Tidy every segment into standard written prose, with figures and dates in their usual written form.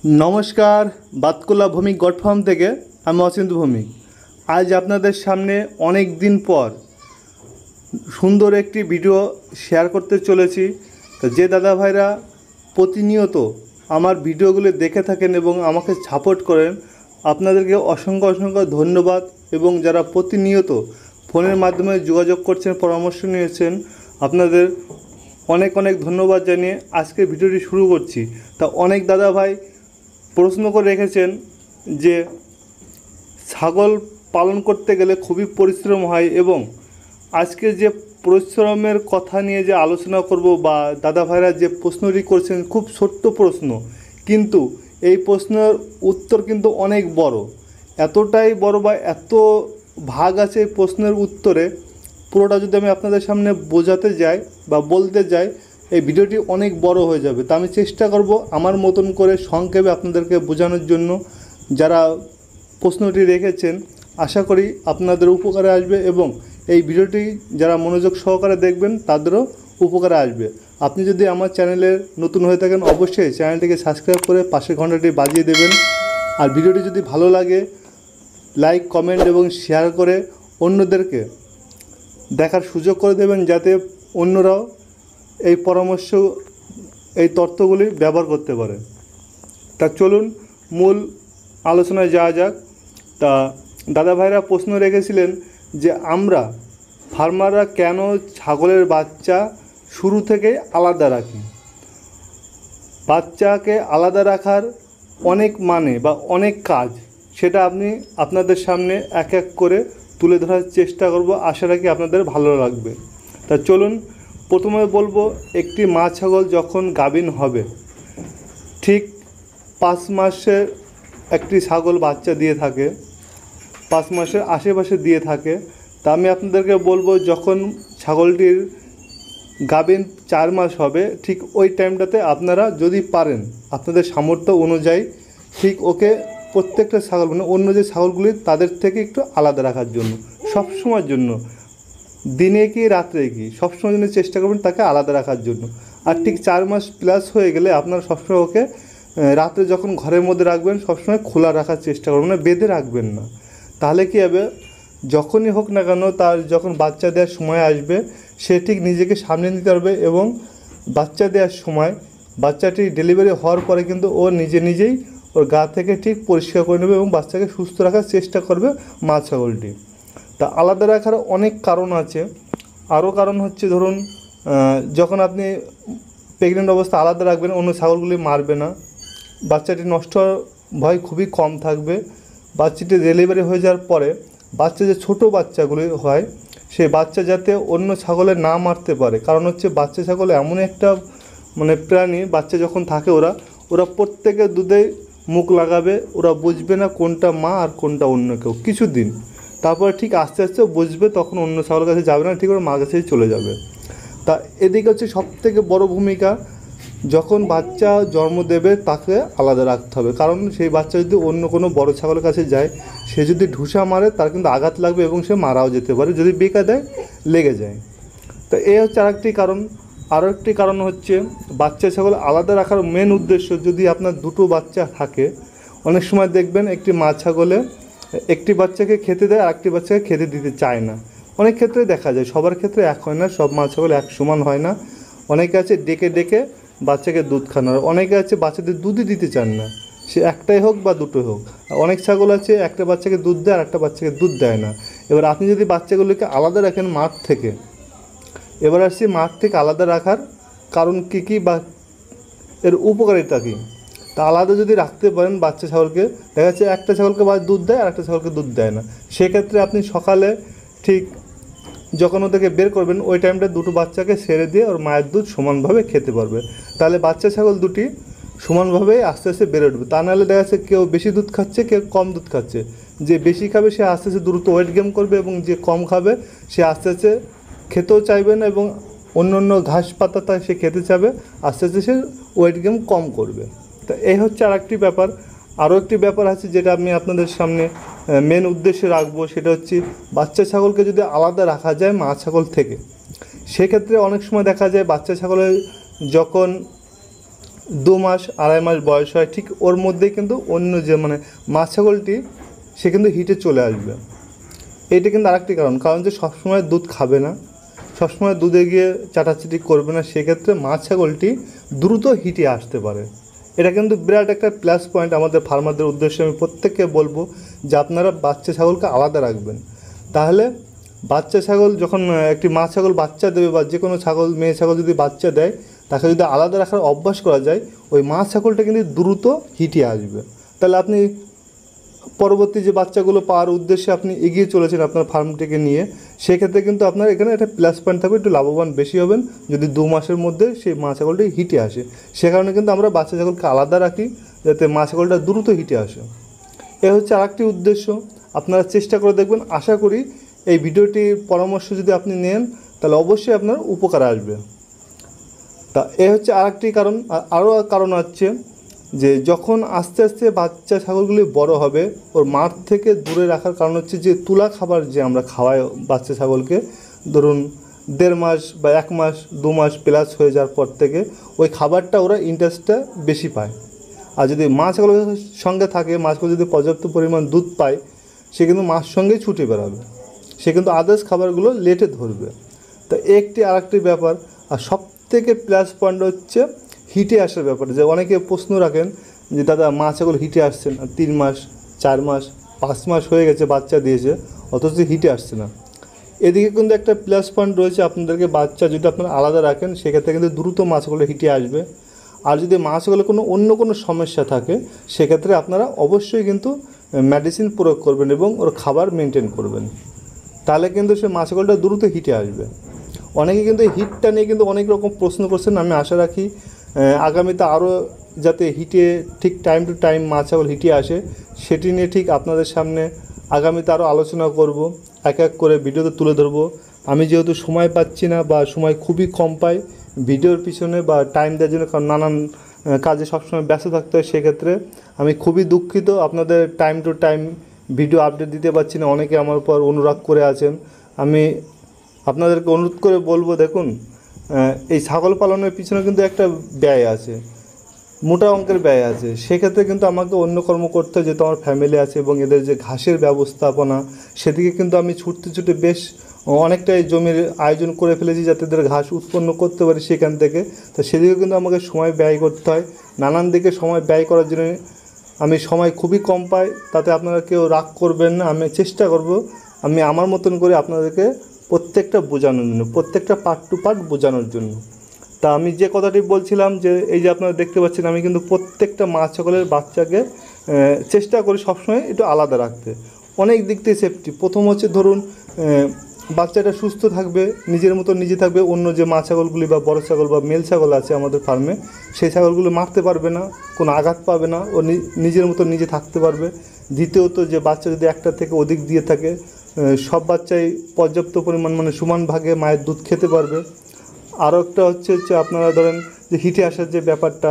नमस्कार बातकुला भौमिक गड फार्म থেকে আমি অচিন্ত ভৌমিক। आज আপনাদের সামনে অনেক দিন পর সুন্দর একটি ভিডিও শেয়ার করতে চলেছি। তো যে দাদা ভাইরা প্রতিনিয়ত আমার ভিডিওগুলো দেখে থাকেন এবং আমাকে সাপোর্ট করেন, আপনাদেরকে অসংখ্য অসংখ্য ধন্যবাদ। এবং যারা প্রতিনিয়ত ফোনের মাধ্যমে যোগাযোগ করছেন, পরামর্শ নিয়েছেন, আপনাদের অনেক অনেক ধন্যবাদ জানিয়ে আজকে ভিডিওটি শুরু করছি। তা অনেক দাদা ভাই প্রশ্ন করে রেখেছেন যে ছাগল পালন করতে গেলে খুবই পরিশ্রম হয়, এবং আজকে যে পরিশ্রমের কথা নিয়ে যে আলোচনা করব বা দাদা ভাইরা যে প্রশ্নটি করছেন খুব ছোট্ট প্রশ্ন, কিন্তু এই প্রশ্নের উত্তর কিন্তু অনেক বড়। এতটাই বড় বা এত ভাগ আছে এই প্রশ্নের উত্তরে, পুরোটা যদি আমি আপনাদের সামনে বোঝাতে যাই বা বলতে যাই, এই ভিডিওটি অনেক বড় হয়ে যাবে। তো আমি চেষ্টা করব আমার মতন করে সংক্ষেপে আপনাদেরকে বোঝানোর জন্য। যারা প্রশ্নটি রেখেছেন আশা করি আপনাদের উপকারে আসবে, এবং এই ভিডিওটি যারা মনোযোগ সহকারে দেখবেন তাদেরও উপকারে আসবে। আপনি যদি আমার চ্যানেলে নতুন হয়ে থাকেন অবশ্যই চ্যানেলটিকে সাবস্ক্রাইব করে পাশের ঘন্টাটি বাজিয়ে দেবেন। আর ভিডিওটি যদি ভালো লাগে লাইক, কমেন্ট এবং শেয়ার করে অন্যদেরকে দেখার সুযোগ করে দেবেন, যাতে অন্যরাও এই পরামর্শ, এই তথ্যগুলি ব্যবহার করতে পারে। তা চলুন মূল আলোচনায় যাওয়া যাক। তা দাদা ভাইরা প্রশ্ন রেখেছিলেন যে আমরা ফার্মাররা কেন ছাগলের বাচ্চা শুরু থেকে আলাদা রাখি। বাচ্চাকে আলাদা রাখার অনেক মানে বা অনেক কাজ, সেটা আমি আপনাদের সামনে এক এক করে তুলে ধরার চেষ্টা করব। আশা রাখি আপনাদের ভালো লাগবে। তা চলুন প্রথমে বলবো, একটি মা ছাগল যখন গাভীন হবে ঠিক 5 মাসে একটি ছাগল বাচ্চা দিয়ে থাকে, 5 মাসের আশেপাশে দিয়ে থাকে। তা আমি আপনাদেরকে বলবো, যখন ছাগলটির গাভীন 4 মাস হবে ঠিক ওই টাইমটাতে আপনারা যদি পারেন আপনাদের সামর্থ্য অনুযায়ী ঠিক ওকে প্রত্যেকটা ছাগল মানে অন্য যে ছাগলগুলি তাদের থেকে একটু আলাদা রাখার জন্য, সবসময়ের জন্য, দিনে কি রাত্রে কি সবসময় জন্য চেষ্টা করবেন তাকে আলাদা রাখার জন্য। আর ঠিক 4 মাস প্লাস হয়ে গেলে আপনারা সবসময় ওকে রাত্রে যখন ঘরের মধ্যে রাখবেন সবসময় খোলা রাখার চেষ্টা করবেন, না বেঁধে রাখবেন না। তাহলে কী হবে, যখনই হোক না কেন তার যখন বাচ্চা দেওয়ার সময় আসবে সে ঠিক নিজেকে সামনে নিতে পারবে, এবং বাচ্চা দেওয়ার সময় বাচ্চাটি ডেলিভারি হওয়ার পরে কিন্তু ও নিজেই ওর গা থেকে ঠিক পরিষ্কার করে নেবে এবং বাচ্চাকে সুস্থ রাখার চেষ্টা করবে মা ছাগলটি। তা আলাদা রাখার অনেক কারণ আছে। আরও কারণ হচ্ছে, ধরুন যখন আপনি প্রেগনেন্ট অবস্থা আলাদা রাখবেন অন্য ছাগলগুলি মারবে না, বাচ্চাটি নষ্ট হওয়ার ভয় খুবই কম থাকবে। বাচ্চাটি ডেলিভারি হয়ে যাওয়ার পরে বাচ্চা যে ছোটো বাচ্চাগুলি হয় সেই বাচ্চা যাতে অন্য ছাগলে না মারতে পারে, কারণ হচ্ছে বাচ্চা ছাগল এমন একটা প্রাণী, বাচ্চা যখন থাকে ওরা প্রত্যেকের দুধে মুখ লাগাবে, ওরা বুঝবে না কোনটা মা আর কোনটা অন্য কেউ কিছুদিন, তারপরে ঠিক আস্তে আস্তে বুঝবে, তখন অন্য ছাগলের কাছে যাবে না, ঠিক ওর মার কাছেই চলে যাবে। তা এদিকে হচ্ছে সবথেকে বড় ভূমিকা, যখন বাচ্চা জন্ম দেবে তাকে আলাদা রাখতে হবে, কারণ সেই বাচ্চা যদি অন্য কোনো বড় ছাগলের কাছে যায় সে যদি ঢুসা মারে তার কিন্তু আঘাত লাগবে এবং সে মারাও যেতে পারে, যদি বেঁকা দেয় লেগে যায়। তো এই হচ্ছে আরেকটি কারণ। আরও একটি কারণ হচ্ছে, বাচ্চা ছাগল আলাদা রাখার মেন উদ্দেশ্য, যদি আপনার দুটো বাচ্চা থাকে, অনেক সময় দেখবেন একটি মা ছাগলে একটি বাচ্চাকে খেতে দেয় আর একটি বাচ্চাকে খেতে দিতে চায় না। অনেক ক্ষেত্রে দেখা যায়, সবার ক্ষেত্রে এক হয় না, সব মা ছাগল এক সমান হয় না। অনেকে আছে ডেকে ডেকে বাচ্চাকে দুধ খাওয়ানোর, অনেকে আছে বাচ্চাদের দুধই দিতে চান না, সে একটাই হোক বা দুটোই হোক। অনেক ছাগল আছে একটা বাচ্চাকে দুধ দেয় আর একটা বাচ্চাকে দুধ দেয় না। এবার আপনি যদি বাচ্চাগুলোকে আলাদা রাখেন মাঠ থেকে, এবার আসছি মাঠ থেকে আলাদা রাখার কারণ কী বা এর উপকারিতা কী। তা আলাদা যদি রাখতে পারেন বাচ্চা ছাগলকে, দেখা যাচ্ছে একটা ছাগলকে দুধ দেয় আর একটা ছাগলকে দুধ দেয় না, সেক্ষেত্রে আপনি সকালে ঠিক যখন ওদেরকে বের করবেন ওই টাইমটা দুটো বাচ্চাকে ছেড়ে দিয়ে ওর মায়ের দুধ সমানভাবে খেতে পারবে, তাহলে বাচ্চা ছাগল দুটি সমানভাবে আস্তে আস্তে বেড়ে উঠবে। তা নাহলে দেখা যাচ্ছে কেউ বেশি দুধ খাচ্ছে কেউ কম দুধ খাচ্ছে, যে বেশি খাবে সে আস্তে আস্তে দ্রুত ওয়েট গেইন করবে, এবং যে কম খাবে সে আস্তে আস্তে খেতেও চাইবে না, এবং অন্য ঘাস পাতা সে খেতে চাবে, আস্তে আস্তে সে ওয়েট গেইন কম করবে। তা এই হচ্ছে আর একটি ব্যাপার। আরও একটি ব্যাপার আছে যেটা আমি আপনাদের সামনে মেন উদ্দেশ্যে রাখবো, সেটা হচ্ছে বাচ্চা ছাগলকে যদি আলাদা রাখা যায় মা ছাগল থেকে, সেক্ষেত্রে অনেক সময় দেখা যায় বাচ্চা ছাগলের যখন 2 মাস 2.5 মাস বয়স হয়, ঠিক ওর মধ্যেই কিন্তু অন্য যে মানে মা ছাগলটি সে কিন্তু হিটে চলে আসবে। এইটা কিন্তু আরেকটি কারণ যে সবসময় দুধ খাবে না, সবসময় দুধে গিয়ে চাটাচাটি করবে না, সেক্ষেত্রে মা ছাগলটি দ্রুত হিটে আসতে পারে। এটা কিন্তু বিরাট একটা প্লাস পয়েন্ট আমাদের ফার্মারদের উদ্দেশ্যে আমি প্রত্যেককে বলবো যে আপনারা বাচ্চা ছাগলকে আলাদা রাখবেন। তাহলে বাচ্চা ছাগল যখন একটি মা ছাগল বাচ্চা দেবে বা যে কোনো ছাগল মেয়ে ছাগল যদি বাচ্চা দেয়, তাকে যদি আলাদা রাখার অভ্যাস করা যায়, ওই মা ছাগলটা কিন্তু দ্রুত হিটে আসবে। তাহলে আপনি পরবর্তী যে বাচ্চাগুলো পাওয়ার উদ্দেশ্যে আপনি এগিয়ে চলেছেন আপনার ফার্মটিকে নিয়ে, সেক্ষেত্রে কিন্তু আপনার এখানে একটা প্লাস পয়েন্ট থাকবে, একটু লাভবান বেশি হবেন যদি 2 মাসের মধ্যে সেই মা ছাগলটি হিটে আসে। সে কারণে কিন্তু আমরা বাচ্চা ছাগলকে আলাদা রাখি যাতে মা ছাগলটা দ্রুত হিটে আসে। এ হচ্ছে আরেকটি উদ্দেশ্য, আপনারা চেষ্টা করে দেখবেন। আশা করি এই ভিডিওটির পরামর্শ যদি আপনি নেন তাহলে অবশ্যই আপনার উপকার আসবে। তা এ হচ্ছে আরেকটি কারণ। আরও কারণ হচ্ছে যে যখন আস্তে আস্তে বাচ্চা ছাগলগুলি বড় হবে, ওর মাঠ থেকে দূরে রাখার কারণ হচ্ছে যে তুলা খাবার যে আমরা খাওয়াই বাচ্চা ছাগলকে, ধরুন 1.5 মাস বা 1 মাস 2 মাস প্লাস হয়ে যাওয়ার পর থেকে ওই খাবারটা ওরা ইন্টারেস্টটা বেশি পায়। আর যদি মা ছাগলের সঙ্গে থাকে, মা ছাগল যদি পর্যাপ্ত পরিমাণ দুধ পায়, সে কিন্তু মার সঙ্গেই ছুটে বেড়াবে, সে কিন্তু আদার্স খাবারগুলো লেটে ধরবে। তো একটি আরেকটি ব্যাপার। আর সবথেকে প্লাস পয়েন্ট হচ্ছে হিটে আসার ব্যাপারে, যে অনেকে প্রশ্ন রাখেন যে দাদা মা ছাগল হিটে আসছে না, 3 মাস 4 মাস 5 মাস হয়ে গেছে বাচ্চা দিয়েছে, অথচ হিটে আসছে না। এদিকে কিন্তু একটা প্লাস পয়েন্ট রয়েছে, আপনাদেরকে বাচ্চা যদি আপনারা আলাদা রাখেন সেক্ষেত্রে কিন্তু দ্রুত মা ছাগলটা হিটে আসবে। আর যদি মা ছাগলের অন্য কোনো সমস্যা থাকে, সেক্ষেত্রে আপনারা অবশ্যই কিন্তু মেডিসিন প্রয়োগ করবেন এবং ওর খাবার মেনটেন করবেন, তাহলে কিন্তু সে মা ছাগলটা দ্রুত হিটে আসবে। অনেকে কিন্তু হিটটা নিয়ে কিন্তু অনেক রকম প্রশ্ন করছেন। আমি আশা রাখি আগামীতে আরও যাতে হিটে ঠিক টাইম টু টাইম মা ছাগল হিটে আসে, সেটি নিয়ে ঠিক আপনাদের সামনে আগামীতে আরও আলোচনা করব, এক এক করে ভিডিওতে তুলে ধরবো। আমি যেহেতু সময় পাচ্ছি না বা সময় খুবই কম পাই ভিডিওর পিছনে বা টাইম দেওয়ার জন্য, কারণ নানান কাজে সবসময় ব্যস্ত থাকতে হয়, সেক্ষেত্রে আমি খুবই দুঃখিত আপনাদের time to time video update দিতে পারছি না। অনেকে আমার উপর অনুরাগ করে আছেন। আমি আপনাদেরকে অনুরোধ করে বলবো, দেখুন এই ছাগল পালনের পিছনে কিন্তু একটা ব্যয় আছে, মোটা অঙ্কের ব্যয় আছে। সেক্ষেত্রে কিন্তু আমাকে অন্য কর্ম করতে হয়, যেহেতু আমার ফ্যামিলি আছে এবং এদের যে ঘাসের ব্যবস্থাপনা, সেদিকে কিন্তু আমি ছুটতে ছুটে বেশ অনেকটাই জমির আয়োজন করে ফেলেছি যাতে এদের ঘাস উৎপন্ন করতে পারি সেখান থেকে। তো সেদিকে কিন্তু আমাকে সময় ব্যয় করতে হয়। নানান দিকে সময় ব্যয় করার জন্য আমি সময় খুবই কম পাই, তাতে আপনারা কেউ রাগ করবেন না। আমি চেষ্টা করব আমি আমার মতন করে আপনাদেরকে প্রত্যেকটা বোঝানোর জন্য, প্রত্যেকটা পার্ট টু পার্ট বোঝানোর জন্য। তা আমি যে কথাটি বলছিলাম যে এই যে আপনারা দেখতে পাচ্ছেন, আমি কিন্তু প্রত্যেকটা মা ছাগলের বাচ্চাকে চেষ্টা করি সবসময় একটু আলাদা রাখতে, অনেক দিক থেকে সেফটি। প্রথম হচ্ছে ধরুন বাচ্চাটা সুস্থ থাকবে, নিজের মতো নিজে থাকবে, অন্য যে মা ছাগলগুলি বা বড় ছাগল বা মেল ছাগল আছে আমাদের ফার্মে, সেই ছাগলগুলো মারতে পারবে না, কোনো আঘাত পাবে না, ও নিজের মতো নিজে থাকতে পারবে। দ্বিতীয়ত যে বাচ্চা যদি একটা থেকে অধিক দিয়ে থাকে, সব বাচ্চাই পর্যাপ্ত পরিমাণ মানে সমান ভাগে মায়ের দুধ খেতে পারবে। আরও একটা হচ্ছে আপনারা ধরেন যে হিটে আসার যে ব্যাপারটা,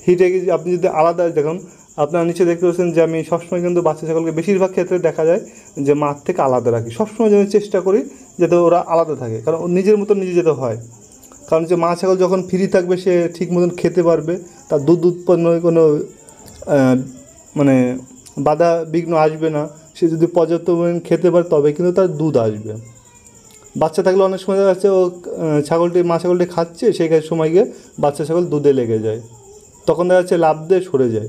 হিটে আপনি যদি আলাদা দেখুন, আপনারা নিচে দেখতে পাচ্ছেন যে আমি সবসময় কিন্তু বাচ্চা ছাগলকে বেশিরভাগ ক্ষেত্রে দেখা যায় যে মাঠ থেকে আলাদা রাখি, সবসময় যেন চেষ্টা করি যাতে ওরা আলাদা থাকে, কারণ নিজের মতো নিজে যেতে হয়। কারণ যে মা ছাগল যখন ফ্রি থাকবে সে ঠিক মতন খেতে পারবে, তার দুধ উৎপন্ন কোনো মানে বাধা বিঘ্ন আসবে না। সে যদি পর্যাপ্ত পরিমাণ খেতে পারে তবে কিন্তু তার দুধ আসবে। বাচ্চা থাকলে অনেক সময় দেখা যাচ্ছে ও মা ছাগলটি খাচ্ছে, সেই সময় গিয়ে বাচ্চা ছাগল দুধে লেগে যায়, তখন দেখা যাচ্ছে লাফ দিয়ে সরে যায়,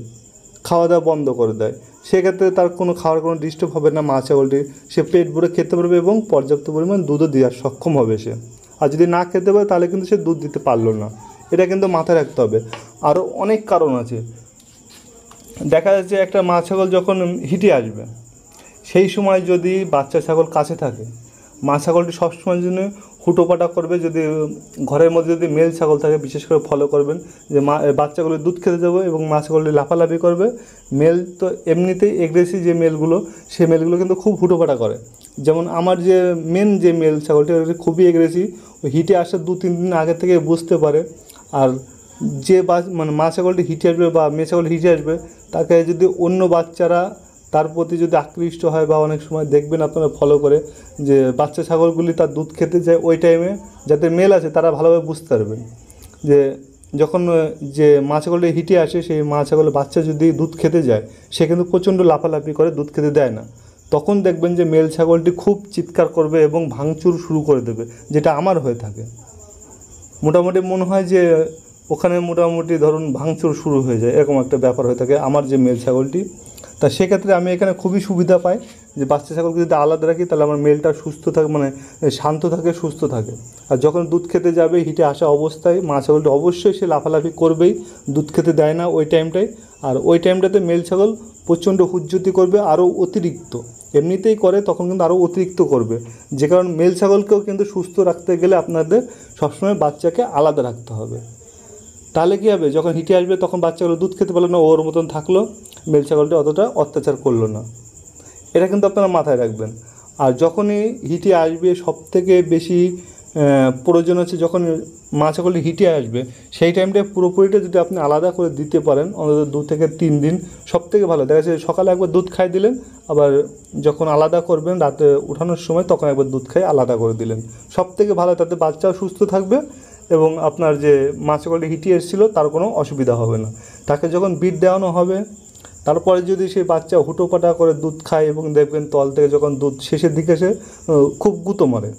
খাওয়া দাওয়া বন্ধ করে দেয়। সেক্ষেত্রে তার কোনো খাওয়ার কোনো ডিস্টার্ব হবে না, মা ছাগলটি সে পেট ভরে খেতে পারবে এবং পর্যাপ্ত পরিমাণ দুধও দেওয়ার সক্ষম হবে সে। আর যদি না খেতে পারে তাহলে কিন্তু সে দুধ দিতে পারলো না, এটা কিন্তু মাথায় রাখতে হবে। আরও অনেক কারণ আছে। দেখা যাচ্ছে একটা মা ছাগল যখন হিটে আসবে, সেই সময় যদি বাচ্চা ছাগল কাছে থাকে, মা ছাগলটি সবসময়ের জন্য হুটোপাটা করবে। যদি ঘরের মধ্যে যদি মেল ছাগল থাকে, বিশেষ করে ফলো করবেন যে বাচ্চাগুলো দুধ খেতে যাবে এবং মা ছাগলটি লাফালাফি করবে। মেল তো এমনিতেই এগ্রেসিভ যে মেলগুলো, সেই মেলগুলো কিন্তু খুব হুটোপাটা করে। যেমন আমার যে মেন যে মেল ছাগলটি খুবই এগ্রেসিভ, ওই হিটে আসার 2-3 দিন আগে থেকে বুঝতে পারে। আর যে মানে মা ছাগলটি হিটে আসবে বা মেয়ে ছাগল হিটে আসবে, তাকে যদি অন্য বাচ্চারা তার প্রতি যদি আকৃষ্ট হয়, বা অনেক সময় দেখবেন আপনারা ফলো করে যে বাচ্চা ছাগলগুলি তার দুধ খেতে যায় ওই টাইমে, যাদের মেল আছে তারা ভালোভাবে বুঝতে পারবেন যে যখন যে মা ছাগলটা হিটে আসে, সেই মা ছাগলের বাচ্চা যদি দুধ খেতে যায়, সে কিন্তু প্রচণ্ড লাফালাফি করে, দুধ খেতে দেয় না। তখন দেখবেন যে মেল ছাগলটি খুব চিৎকার করবে এবং ভাঙচুর শুরু করে দেবে, যেটা আমার হয়ে থাকে। মোটামুটি মনে হয় যে ওখানে মোটামুটি ধরুন ভাঙচুর শুরু হয়ে যায়, এরকম একটা ব্যাপার হয়ে থাকে আমার যে মেল ছাগলটি। তা সেক্ষেত্রে আমি এখানে খুবই সুবিধা পাই যে বাচ্চা ছাগলকে যদি আলাদা রাখি তাহলে আমার মেলটা সুস্থ থাকে, মানে শান্ত থাকে, সুস্থ থাকে। আর যখন দুধ খেতে যাবে হিটে আসা অবস্থায় মা ছাগলটি অবশ্যই সে লাফালাফি করবেই, দুধ খেতে দেয় না ওই টাইমটায়। আর ওই টাইমটাতে মেল ছাগল প্রচণ্ড হুজ্জতি করবে, আরও অতিরিক্ত, এমনিতেই করে, তখন কিন্তু আরও অতিরিক্ত করবে। যে কারণ মেল ছাগলকেও কিন্তু সুস্থ রাখতে গেলে আপনাদের সবসময় বাচ্চাকে আলাদা রাখতে হবে। তাহলে কী হবে, যখন হিটে আসবে তখন বাচ্চাগুলো দুধ খেতে পারলো না, ওর মতন থাকলো, মেল ছাগলটি অতটা অত্যাচার করলো না। এটা কিন্তু আপনারা মাথায় রাখবেন। আর যখনই হিটে আসবে সবথেকে বেশি প্রয়োজন হচ্ছে যখন মা ছাগলটি হিটে আসবে, সেই টাইমটায় পুরোপুরিটা যদি আপনি আলাদা করে দিতে পারেন অন্তত 2 থেকে 3 দিন, সবথেকে ভালো। দেখা যাচ্ছে সকালে একবার দুধ খাই দিলেন, আবার যখন আলাদা করবেন রাতে উঠানোর সময় তখন একবার দুধ খাই আলাদা করে দিলেন, সবথেকে ভালো। তাতে বাচ্চাও সুস্থ থাকবে এবং আপনার যে মা ছাগলটি হিটে এসেছিলো তার কোনো অসুবিধা হবে না। তাকে যখন বিট দেওয়ানো হবে, তারপরে যদি সেই বাচ্চা হুটোপাটা করে দুধ খায় এবং দেখবেন তল থেকে যখন দুধ শেষের দিকে সে খুব গুঁতো মারে,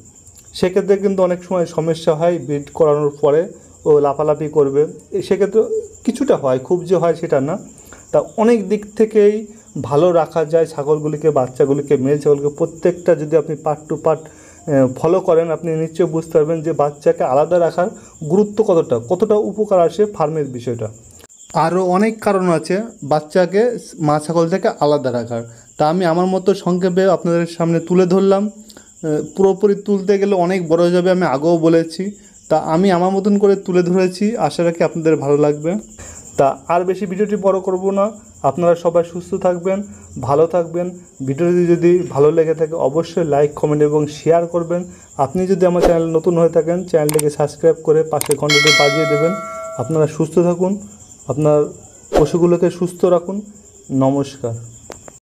সেক্ষেত্রে কিন্তু অনেক সময় সমস্যা হয়। বিট করানোর পরে ও লাফালাফি করবে, সেক্ষেত্রে কিছুটা হয়, খুব যে হয় সেটা না। তা অনেক দিক থেকেই ভালো রাখা যায় ছাগলগুলিকে, বাচ্চাগুলিকে, মেল ছাগলকে। প্রত্যেকটা যদি আপনি পার্ট টু পার্ট ফলো করেন, আপনি নিশ্চয়ই বুঝতে পারবেন যে বাচ্চাকে আলাদা রাখার গুরুত্ব কতটা উপকার আসে ফার্মের বিষয়টা। আরও অনেক কারণ আছে বাচ্চাকে মা ছাগল থেকে আলাদা রাখার, তা আমি আমার মতো সংক্ষেপে আপনাদের সামনে তুলে ধরলাম। পুরোপুরি তুলতে গেলে অনেক বড় হয়ে যাবে, আমি আগেও বলেছি। তা আমি আমার মতন করে তুলে ধরেছি, আশা রাখি আপনাদের ভালো লাগবে। তা আর বেশি ভিডিওটি বড় করব না। আপনারা সবাই সুস্থ থাকবেন, ভালো থাকবেন। ভিডিওটি যদি ভালো লেগে থাকে অবশ্যই লাইক, কমেন্ট এবং শেয়ার করবেন। আপনি যদি আমার চ্যানেল নতুন হয়ে থাকেন চ্যানেলটিকে সাবস্ক্রাইব করে পাশে ঘন্টাটি বাজিয়ে দেবেন। আপনারা সুস্থ থাকুন, আপনার পশুগুলোকে সুস্থ রাখুন। নমস্কার।